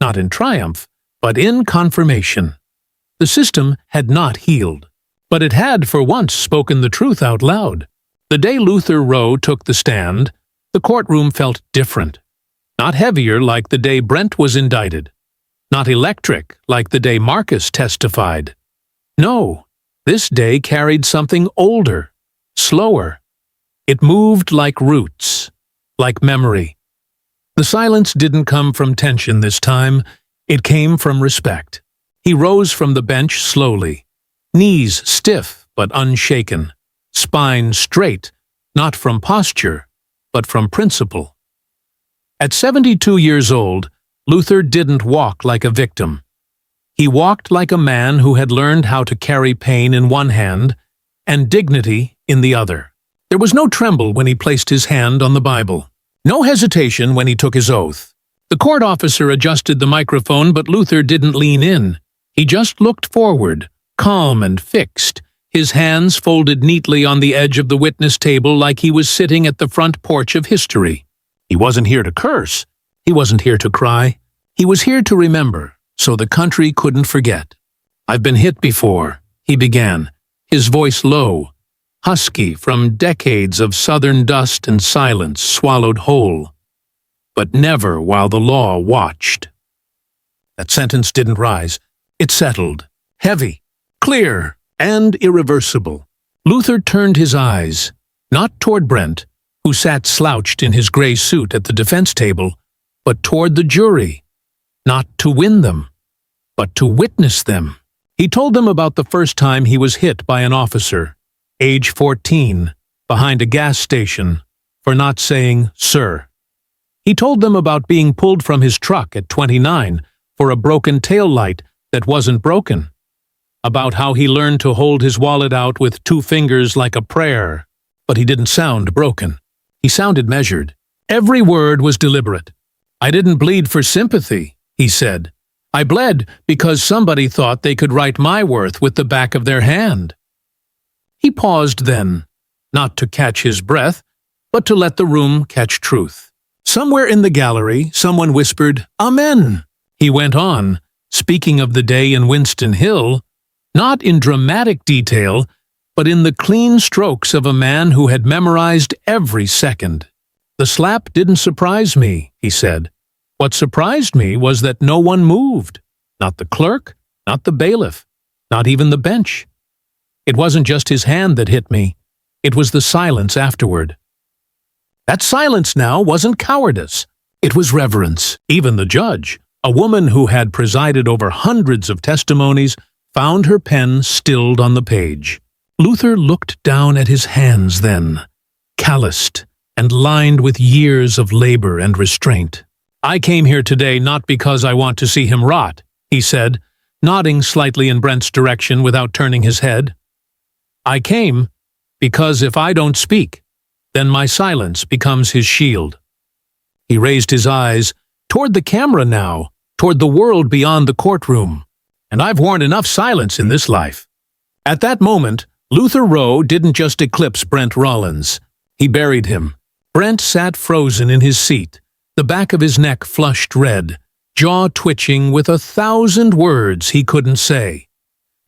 not in triumph, but in confirmation. The system had not healed, but it had for once spoken the truth out loud. The day Luther Rowe took the stand, the courtroom felt different. Not heavier like the day Brent was indicted. Not electric like the day Marcus testified. No, this day carried something older, slower. It moved like roots, like memory. The silence didn't come from tension this time. It came from respect. He rose from the bench slowly, knees stiff but unshaken, spine straight, not from posture, but from principle. At 72 years old, Luther didn't walk like a victim. He walked like a man who had learned how to carry pain in one hand and dignity in the other. There was no tremble when he placed his hand on the Bible. No hesitation when he took his oath. The court officer adjusted the microphone, but Luther didn't lean in. He just looked forward, calm and fixed, his hands folded neatly on the edge of the witness table like he was sitting at the front porch of history. He wasn't here to curse. He wasn't here to cry. He was here to remember, so the country couldn't forget. I've been hit before, he began, his voice low, husky from decades of southern dust and silence swallowed whole. But never while the law watched. That sentence didn't rise. It settled, heavy, clear, and irreversible. Luther turned his eyes, not toward Brent, who sat slouched in his gray suit at the defense table, but toward the jury, not to win them, but to witness them. He told them about the first time he was hit by an officer, age 14, behind a gas station, for not saying, "Sir." He told them about being pulled from his truck at 29 for a broken tail light that wasn't broken, about how he learned to hold his wallet out with 2 fingers like a prayer, but he didn't sound broken. He sounded measured. Every word was deliberate. "I didn't bleed for sympathy," he said. I bled because somebody thought they could write my worth with the back of their hand." He paused then, not to catch his breath, but to let the room catch truth. Somewhere in the gallery, someone whispered, "Amen." He went on, speaking of the day in Winston Hill, not in dramatic detail, but in the clean strokes of a man who had memorized every second. "The slap didn't surprise me," he said. "What surprised me was that no one moved. Not the clerk, not the bailiff, not even the bench. It wasn't just his hand that hit me. It was the silence afterward. That silence now wasn't cowardice. It was reverence. Even the judge, a woman who had presided over hundreds of testimonies, found her pen stilled on the page. Luther looked down at his hands then, calloused and lined with years of labor and restraint. "I came here today not because I want to see him rot," he said, nodding slightly in Brent's direction without turning his head. "I came because if I don't speak, then my silence becomes his shield." He raised his eyes toward the camera now, toward the world beyond the courtroom. "And I've worn enough silence in this life." At that moment, Luther Rowe didn't just eclipse Brent Rollins. He buried him. Brent sat frozen in his seat, the back of his neck flushed red, jaw twitching with 1,000 words he couldn't say.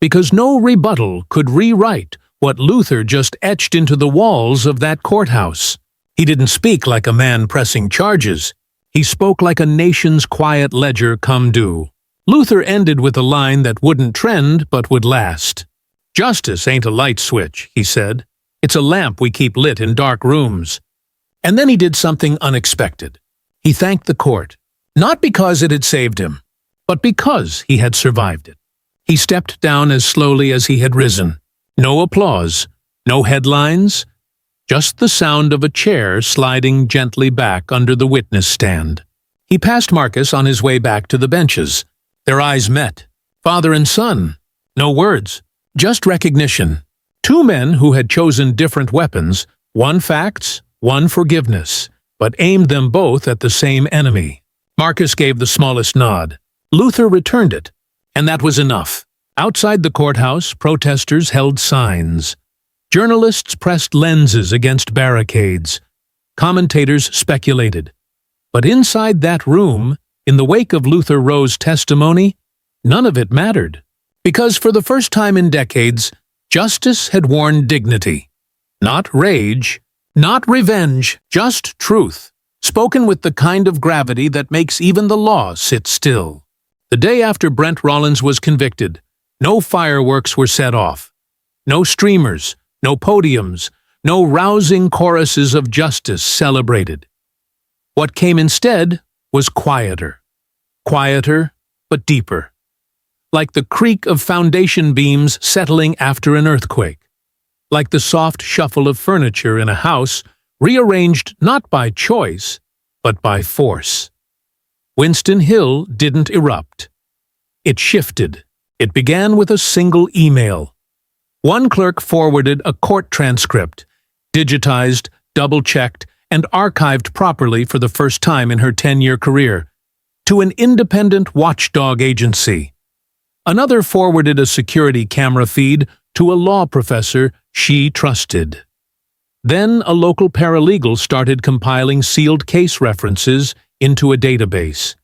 Because no rebuttal could rewrite what Luther just etched into the walls of that courthouse. He didn't speak like a man pressing charges. He spoke like a nation's quiet ledger come due. Luther ended with a line that wouldn't trend but would last. "Justice ain't a light switch," he said. "It's a lamp we keep lit in dark rooms." And then he did something unexpected. He thanked the court, not because it had saved him, but because he had survived it. He stepped down as slowly as he had risen. No applause, no headlines, just the sound of a chair sliding gently back under the witness stand. He passed Marcus on his way back to the benches. Their eyes met. Father and son. No words, just recognition. Two men who had chosen different weapons, one facts, one forgiveness, but aimed them both at the same enemy. Marcus gave the smallest nod. Luther returned it, and that was enough. Outside the courthouse, protesters held signs. Journalists pressed lenses against barricades. Commentators speculated. But inside that room, in the wake of Luther Rowe's testimony, none of it mattered. Because for the first time in decades, justice had worn dignity. Not rage, not revenge, just truth, spoken with the kind of gravity that makes even the law sit still. The day after Brent Rollins was convicted, no fireworks were set off. No streamers, no podiums, no rousing choruses of justice celebrated. What came instead was quieter. Quieter, but deeper. Like the creak of foundation beams settling after an earthquake. Like the soft shuffle of furniture in a house rearranged not by choice, but by force. Winston Hill didn't erupt. It shifted. It began with a single email. One clerk forwarded a court transcript, digitized, double-checked, and archived properly for the first time in her 10-year career, to an independent watchdog agency. Another forwarded a security camera feed to a law professor she trusted. Then a local paralegal started compiling sealed case references into a database.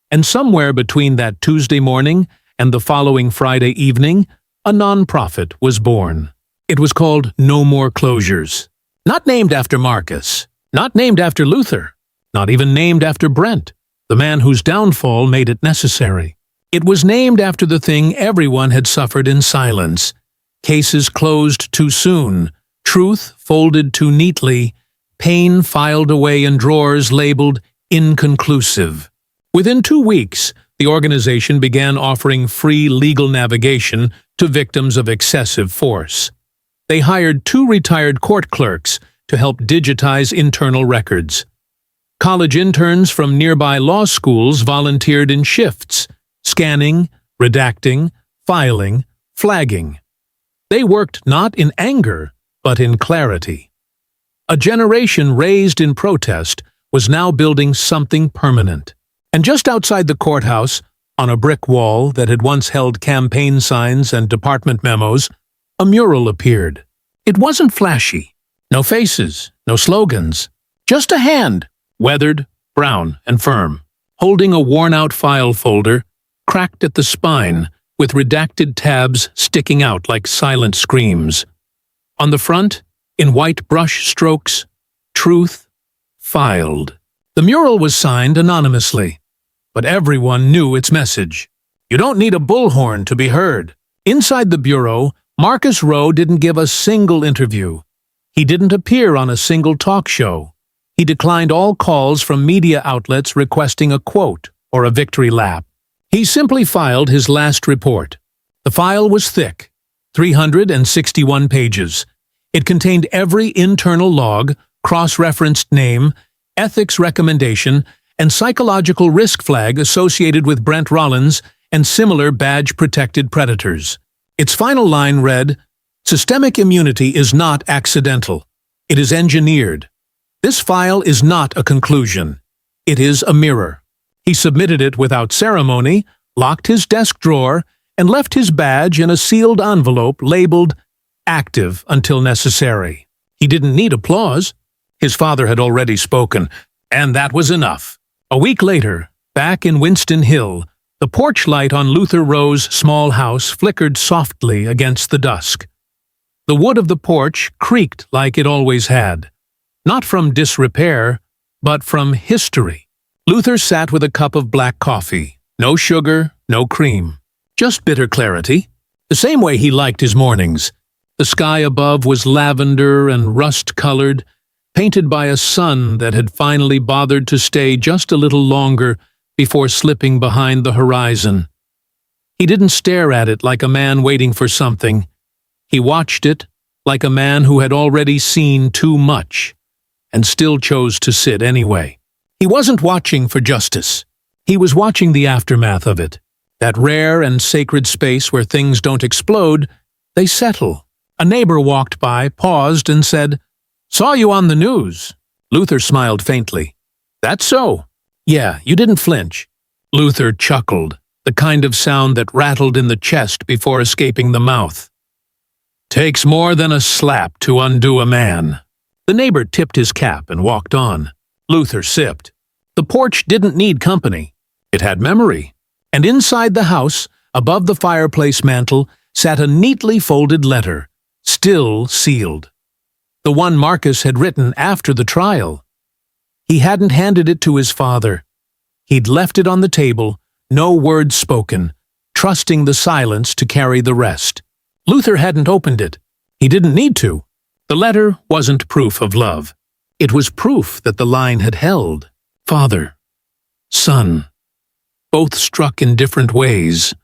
And somewhere between that Tuesday morning and the following Friday evening, a nonprofit was born. It was called No More Closures. Not named after Marcus, not named after Luther, not even named after Brent, the man whose downfall made it necessary. It was named after the thing everyone had suffered in silence. Cases closed too soon, truth folded too neatly, pain filed away in drawers labeled inconclusive. Within 2 weeks, the organization began offering free legal navigation to victims of excessive force. They hired 2 retired court clerks to help digitize internal records. College interns from nearby law schools volunteered in shifts, scanning, redacting, filing, flagging. They worked not in anger, but in clarity. A generation raised in protest was now building something permanent. And just outside the courthouse, On a brick wall that had once held campaign signs and department memos, a mural appeared. It wasn't flashy. No faces, no slogans. Just a hand, weathered, brown, and firm, holding a worn-out file folder, cracked at the spine, with redacted tabs sticking out like silent screams. On the front, in white brush strokes, Truth Filed. The mural was signed anonymously, but everyone knew its message. You don't need a bullhorn to be heard. Inside the bureau, Marcus Rowe didn't give a single interview. He didn't appear on a single talk show. He declined all calls from media outlets requesting a quote or a victory lap. He simply filed his last report. The file was thick, 361 pages. It contained every internal log, cross-referenced name, ethics recommendation, and psychological risk flag associated with Brent Rollins and similar badge-protected predators. Its final line read, "Systemic immunity is not accidental. It is engineered. This file is not a conclusion. It is a mirror." He submitted it without ceremony, locked his desk drawer, and left his badge in a sealed envelope labeled "Active until necessary." He didn't need applause. His father had already spoken, and that was enough. A week later, back in Winston Hill, the porch light on Luther Rowe's small house flickered softly against the dusk. The wood of the porch creaked like it always had, not from disrepair, but from history. Luther sat with a cup of black coffee, no sugar, no cream, just bitter clarity, the same way he liked his mornings. The sky above was lavender and rust-colored, painted by a sun that had finally bothered to stay just a little longer before slipping behind the horizon. He didn't stare at it like a man waiting for something. He watched it like a man who had already seen too much and still chose to sit anyway. He wasn't watching for justice. He was watching the aftermath of it. That rare and sacred space where things don't explode, they settle. A neighbor walked by, paused, and said, "Saw you on the news." Luther smiled faintly. "That's so. Yeah, you didn't flinch." Luther chuckled, the kind of sound that rattled in the chest before escaping the mouth. "Takes more than a slap to undo a man." The neighbor tipped his cap and walked on. Luther sipped. The porch didn't need company. It had memory. And inside the house, above the fireplace mantel, sat a neatly folded letter, still sealed. The one Marcus had written after the trial. He hadn't handed it to his father. He'd left it on the table, no words spoken, trusting the silence to carry the rest. Luther hadn't opened it. He didn't need to. The letter wasn't proof of love. It was proof that the line had held. Father, son, both struck in different ways,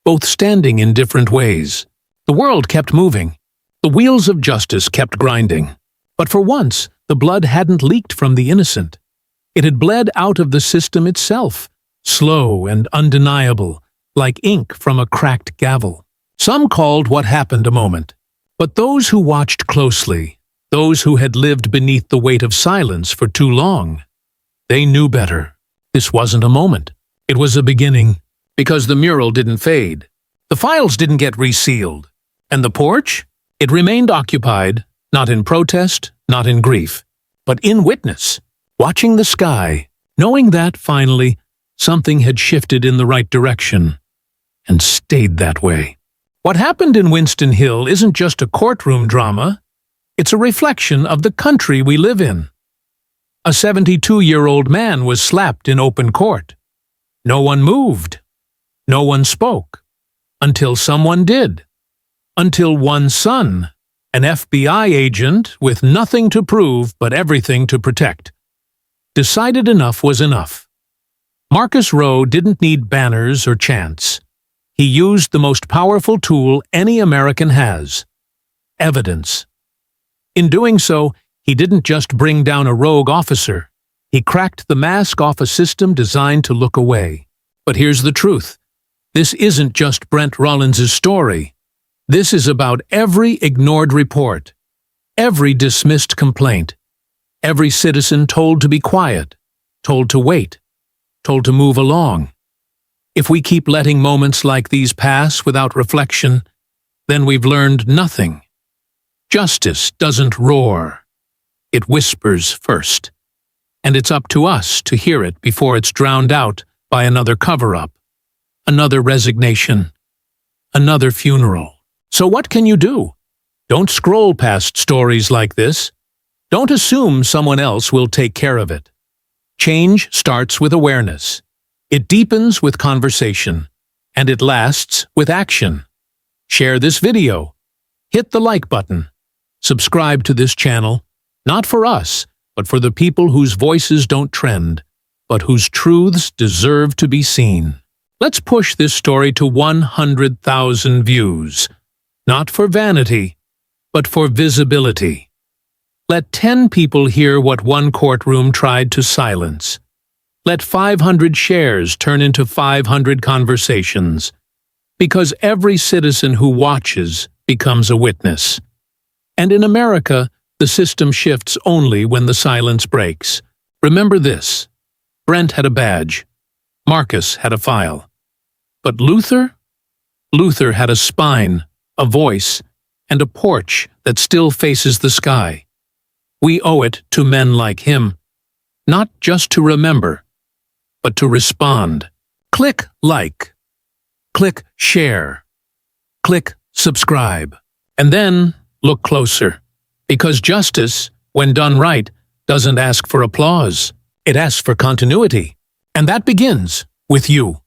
both standing in different ways. The world kept moving. The wheels of justice kept grinding. But for once, the blood hadn't leaked from the innocent. It had bled out of the system itself, slow and undeniable, like ink from a cracked gavel. Some called what happened a moment. But those who watched closely, those who had lived beneath the weight of silence for too long, they knew better. This wasn't a moment. It was a beginning, because the mural didn't fade. The files didn't get resealed. And the porch? It remained occupied, not in protest, not in grief, but in witness, watching the sky, knowing that, finally, something had shifted in the right direction, and stayed that way. What happened in Winston Hill isn't just a courtroom drama. It's a reflection of the country we live in. A 72-year-old man was slapped in open court. No one moved. No one spoke. Until someone did. Until one son, an FBI agent with nothing to prove but everything to protect, decided enough was enough. Marcus Rowe didn't need banners or chants. He used the most powerful tool any American has: evidence. In doing so, he didn't just bring down a rogue officer. He cracked the mask off a system designed to look away. But here's the truth. This isn't just Brent Rollins' story. This is about every ignored report, every dismissed complaint, every citizen told to be quiet, told to wait, told to move along. If we keep letting moments like these pass without reflection, then we've learned nothing. Justice doesn't roar. It whispers first. And it's up to us to hear it before it's drowned out by another cover-up, another resignation, another funeral. So what can you do? Don't scroll past stories like this. Don't assume someone else will take care of it. Change starts with awareness. It deepens with conversation, and it lasts with action. Share this video. Hit the like button. Subscribe to this channel, not for us, but for the people whose voices don't trend, but whose truths deserve to be seen. Let's push this story to 100,000 views, not for vanity, but for visibility. Let 10 people hear what one courtroom tried to silence. Let 500 shares turn into 500 conversations, because every citizen who watches becomes a witness. And in America, the system shifts only when the silence breaks. Remember this: Brent had a badge, Marcus had a file. But Luther? Luther had a spine, a voice, and a porch that still faces the sky. We owe it to men like him, not just to remember, but to respond. Click like, click share, click subscribe, and then look closer. Because justice, when done right, doesn't ask for applause. It asks for continuity. And that begins with you.